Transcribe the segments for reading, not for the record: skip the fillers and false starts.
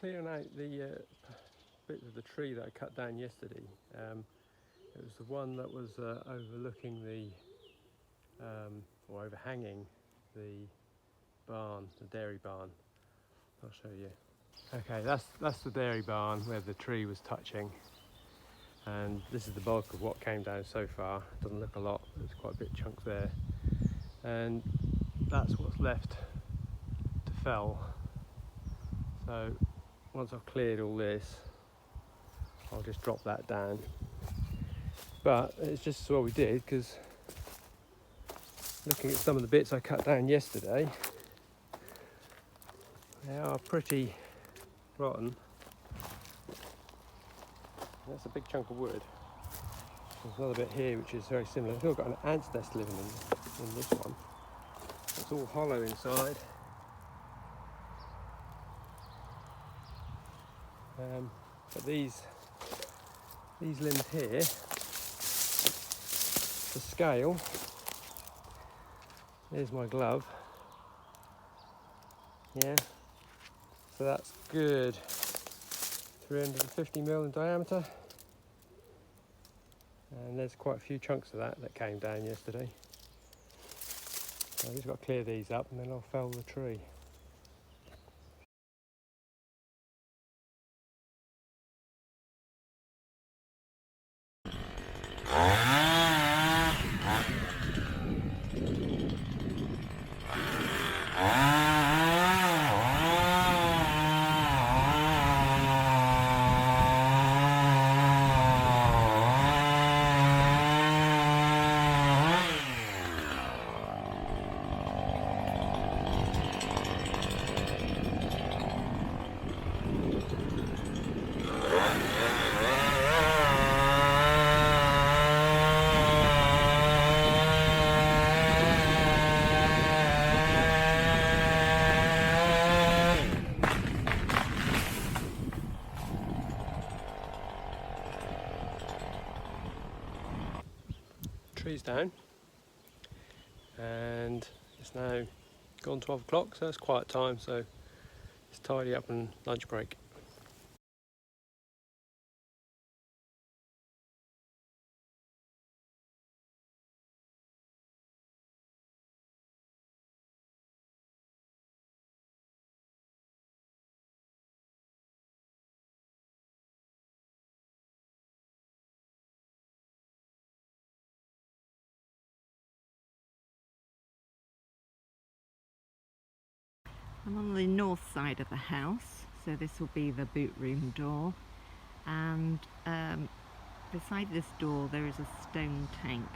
clearing out the bit of the tree that I cut down yesterday. It was the one that was overlooking or overhanging the barn, the dairy barn. I'll show you. Okay, that's the dairy barn where the tree was touching, and this is the bulk of what came down so far. It doesn't look a lot, there's quite a bit of chunk there, and that's what's left to fell. So once I've cleared all this, I'll just drop that down. But it's just as well we did, because looking at some of the bits I cut down yesterday, they are pretty rotten. That's a big chunk of wood. There's another bit here which is very similar. I've still got an ant's nest living in this one. It's all hollow inside. But these limbs here, the scale, there's my glove. Yeah, so that's good 350mm in diameter, and there's quite a few chunks of that came down yesterday. So I've just got to clear these up and then I'll fell the tree. Tree's down, and it's now gone 12 o'clock, so it's quiet time, so it's tidy up and lunch break. I'm on the north side of the house, so this will be the boot room door, and beside this door there is a stone tank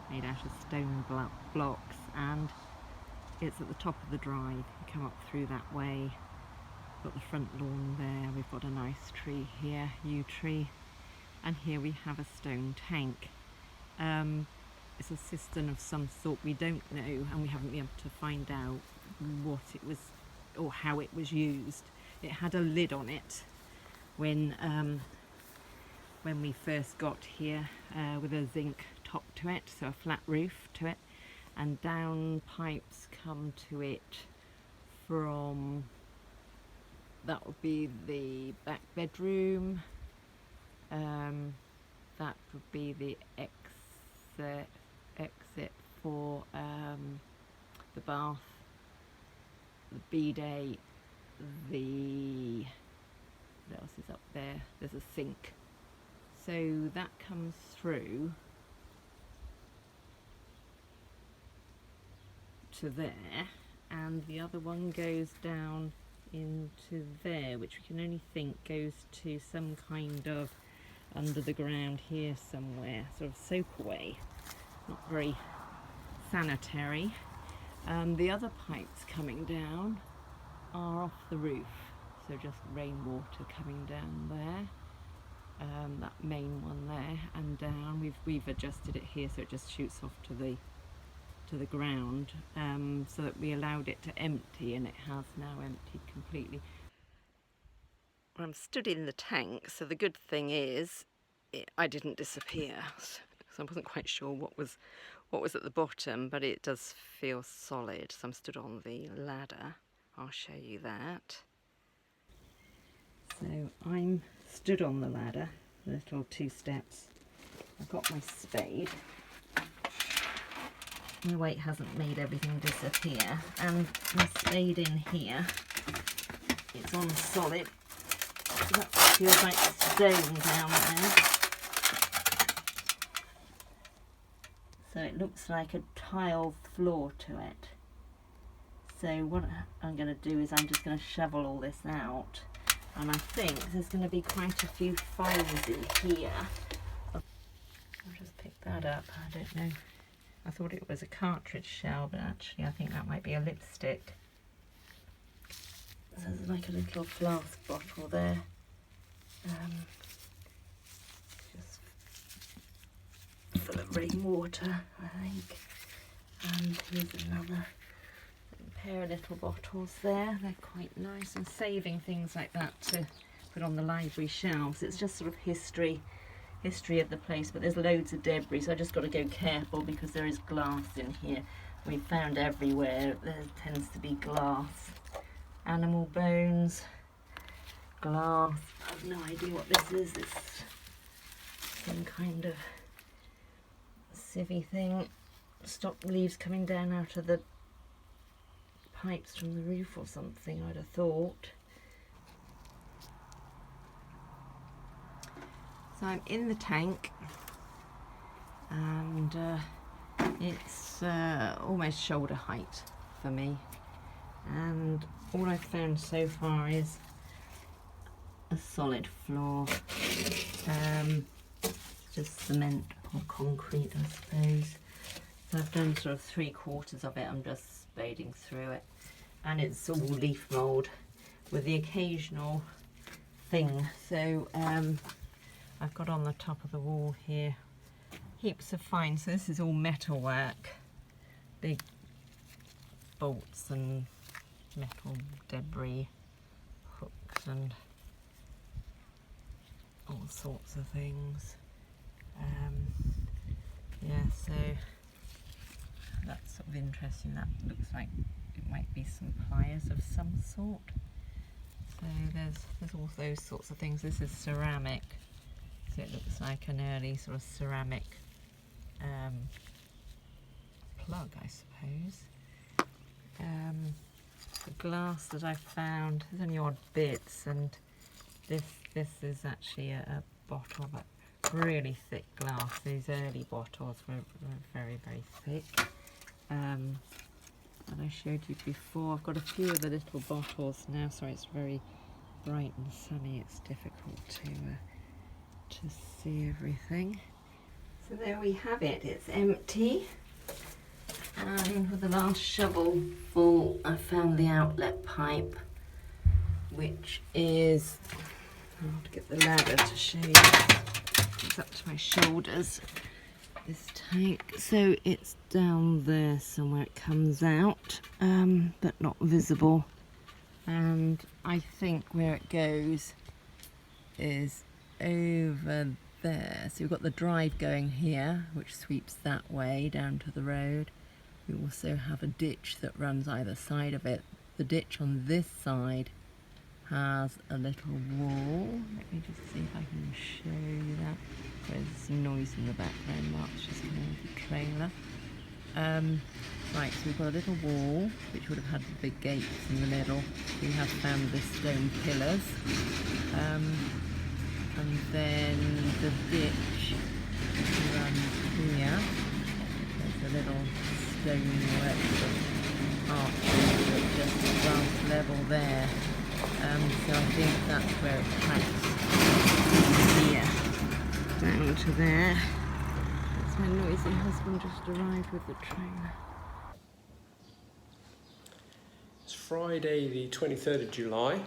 made out of stone blocks, and it's at the top of the drive. You come up through that way, got the front lawn there, we've got a nice tree here, yew tree, and here we have a stone tank. It's a cistern of some sort, we don't know, and we haven't been able to find out what it was or how it was used. It had a lid on it when we first got here, with a zinc top to it, so a flat roof to it, and down pipes come to it from, that would be the back bedroom, that would be the exit for the bath, the bidet, what else is up there? There's a sink. So that comes through to there, and the other one goes down into there, which we can only think goes to some kind of under the ground here somewhere, sort of soakaway. Not very sanitary. The other pipes coming down are off the roof, so just rainwater coming down there. That main one there and down. We've adjusted it here so it just shoots off to the ground, so that we allowed it to empty, and it has now emptied completely. I'm stood in the tank, so the good thing is I didn't disappear, so I wasn't quite sure what was at the bottom, but it does feel solid. So I'm stood on the ladder. I'll show you that. So I'm stood on the ladder, the little 2 steps. I've got my spade. My weight hasn't made everything disappear, and my spade in here, it's on solid. That feels like stone down there. So it looks like a tiled floor to it. So what I'm going to do is I'm just going to shovel all this out, and I think there's going to be quite a few fines in here. I'll just pick that up. I don't know. I thought it was a cartridge shell, but actually I think that might be a lipstick. So there's like a little flask bottle there. Just full of rainwater, I think. And here's another pair of little bottles there. They're quite nice, and saving things like that to put on the library shelves. It's just sort of history of the place, but there's loads of debris, so I just got to go careful because there is glass in here. We found everywhere there tends to be glass. Animal bones, glass. I have no idea what this is. It's some kind of sievy thing. Stop leaves coming down out of the pipes from the roof or something, I'd have thought. So I'm in the tank, and it's almost shoulder height for me, and all I've found so far is a solid floor, just cement or concrete, I suppose. So I've done sort of 3/4 of it. I'm just spading through it, and it's all leaf mould with the occasional thing. So I've got on the top of the wall here heaps of fines. So this is all metalwork, big bolts and metal debris, hooks and all sorts of things. Yeah, so that's sort of interesting. That looks like it might be some pliers of some sort. So there's all those sorts of things. This is ceramic, so it looks like an early sort of ceramic plug, I suppose. The glass that I found, there's only odd bits, and this is actually a bottle, but really thick glass. These early bottles were very, very thick. That I showed you before. I've got a few of the little bottles now. Sorry, it's very bright and sunny. It's difficult to see everything. So there we have it. It's empty. And with the last shovel full, I found the outlet pipe, which is, I'll have to get the ladder to show you. It's up to my shoulders, this tank. So it's down there somewhere, it comes out, but not visible. And I think where it goes is over there. So we've got the drive going here, which sweeps that way down to the road. We also have a ditch that runs either side of it. The ditch on this side has a little wall. Let me just see if I can show you that. There's some noise in the background. Mark's just coming with the trailer. Right, so we've got a little wall which would have had the big gates in the middle. We have found the stone pillars. And then the ditch runs here. There's a little stonework arches at just ground level there. So I think that's where it tracks here down to there. That's my noisy husband just arrived with the trailer. It's Friday the 23rd of July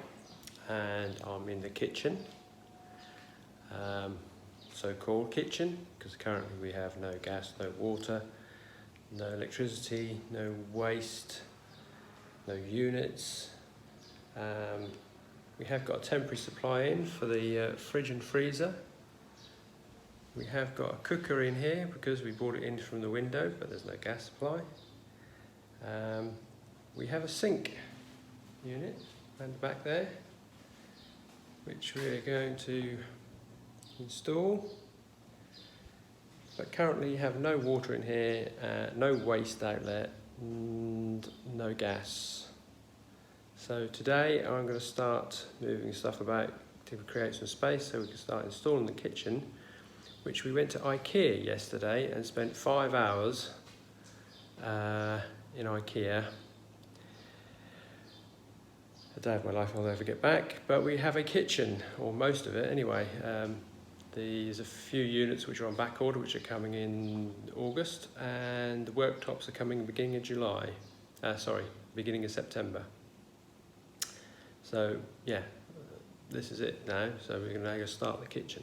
and I'm in the kitchen. So-called kitchen, because currently we have no gas, no water, no electricity, no waste, no units. We have got a temporary supply in for the fridge and freezer. We have got a cooker in here because we brought it in from the window, but there's no gas supply. We have a sink unit around the back there. which we're going to install. But currently have no water in here, no waste outlet, and no gas. So today I'm going to start moving stuff about to create some space so we can start installing the kitchen, which we went to Ikea yesterday and spent 5 hours in Ikea. A day of my life I'll never get back, but we have a kitchen, or most of it anyway. There's a few units which are on back order, which are coming in August, and the worktops are coming beginning of July. Beginning of September. So yeah, this is it now. So we're going to go start the kitchen.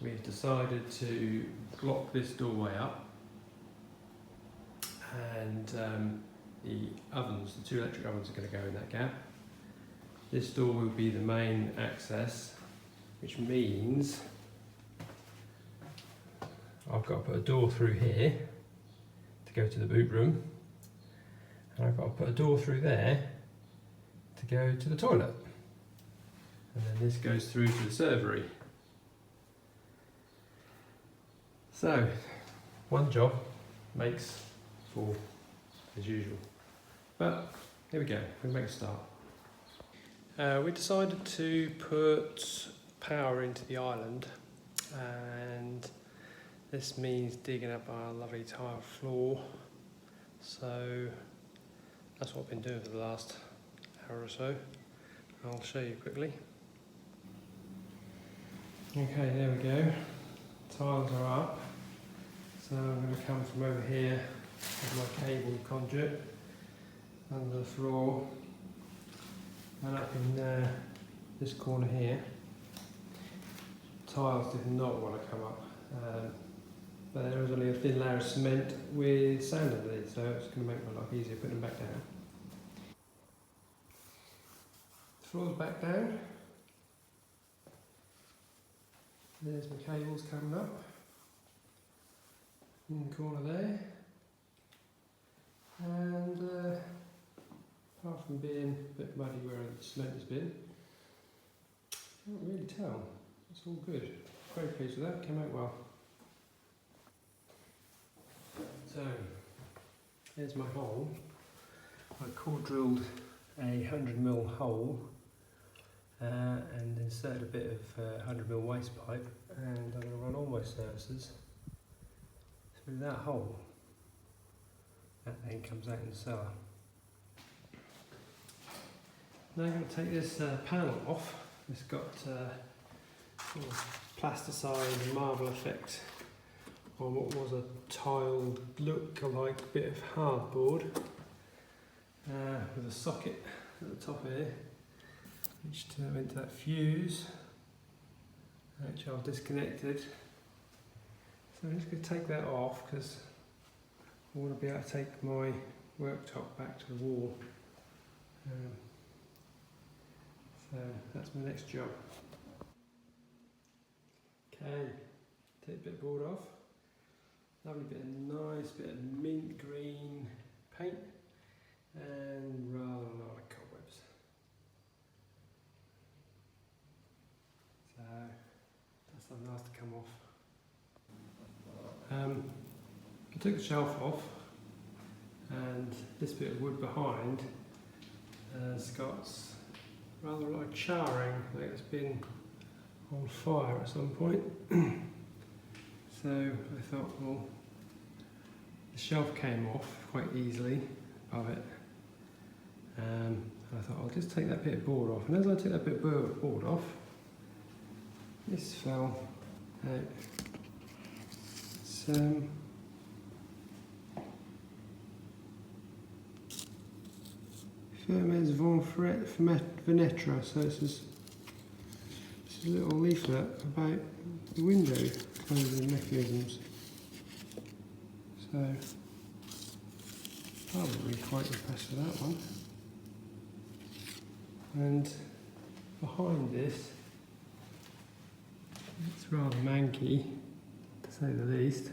We've decided to block this doorway up, and the ovens, the 2 electric ovens, are going to go in that gap. This door will be the main access, which means I've got to put a door through here to go to the boot room, and I've got to put a door through there to go to the toilet, and then this goes through to the servery. So one job makes 4 as usual, but here we go, we'll make a start. We decided to put power into the island, and this means digging up our lovely tile floor, so that's what I've been doing for the last hour or so. I'll show you quickly. Okay, there we go, tiles are up, so I'm going to come from over here with my cable conduit under the floor and up in this corner here. Tiles did not want to come up, but there was only a thin layer of cement with sand underneath, so it's going to make my life easier putting them back down. The floor's back down. There's my cables coming up in the corner there, and apart from being a bit muddy where the cement has been, I can't really tell. It's all good. Very pleased with that, came out well. So, here's my hole. I core drilled a 100mm hole and inserted a bit of 100mm waste pipe, and I'm going to run all my services through that hole. That then comes out in the cellar. Now I'm going to take this panel off. It's got sort of plasticine marble effect on what was a tiled look-alike bit of hardboard with a socket at the top here, which went to that fuse, which I've disconnected. So I'm just going to take that off because I want to be able to take my worktop back to the wall. So that's my next job. Okay, take the bit of board off. Lovely bit of nice bit of mint green paint and rather a lot of cobwebs. So that's something nice to come off. I took the shelf off, and this bit of wood behind has got rather a lot of charring, like it's been on fire at some point. So I thought, well, the shelf came off quite easily above it, and I thought I'll just take that bit of board off, and as I took that bit of board off, this fell out. It's Fermes von Venetra, so it's just a little leaflet about the window closing mechanisms. So probably quite impressed with that one. And behind this, it's rather manky, to say the least.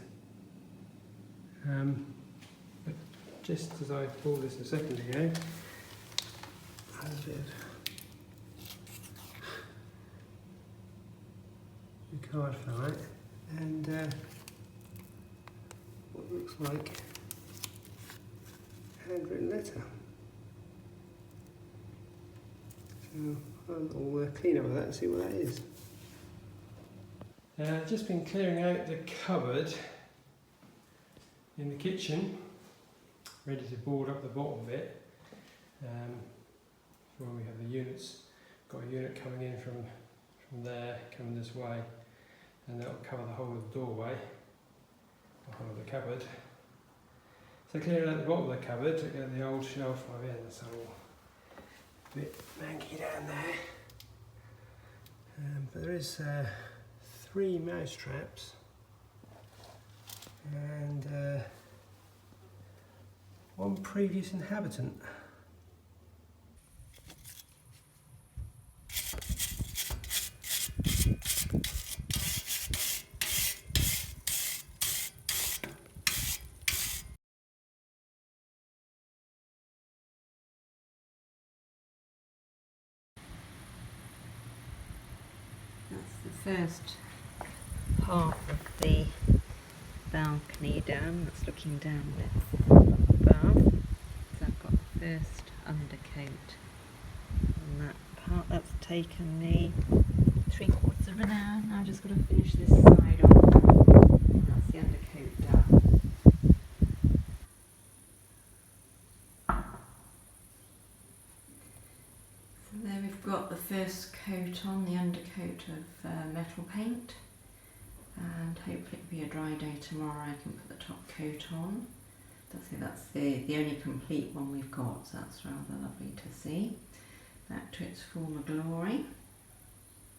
But just as I pulled this a second ago, I had a bit of card fell out, and what looks like a handwritten letter. So I'll clean up with that and see what that is. Just been clearing out the cupboard in the kitchen, ready to board up the bottom bit. For when we have the units, got a unit coming in from there, coming this way, and that'll cover the whole of the doorway, the whole of the cupboard. So clearing out the bottom of the cupboard, took out the old shelf over here, that's all a bit manky down there. But there is 3 mouse traps and 1 previous inhabitant. That's the first part of the balcony down, that's looking down above. So I've got the first undercoat on that part. That's taken me 3/4 of an hour. Now I've just got to finish this side off. That's the undercoat done. So there we've got the first coat on, the undercoat of metal paint. And hopefully it'll be a dry day tomorrow. I can put the top coat on. That's the only complete one we've got, so that's rather lovely to see. Back to its former glory.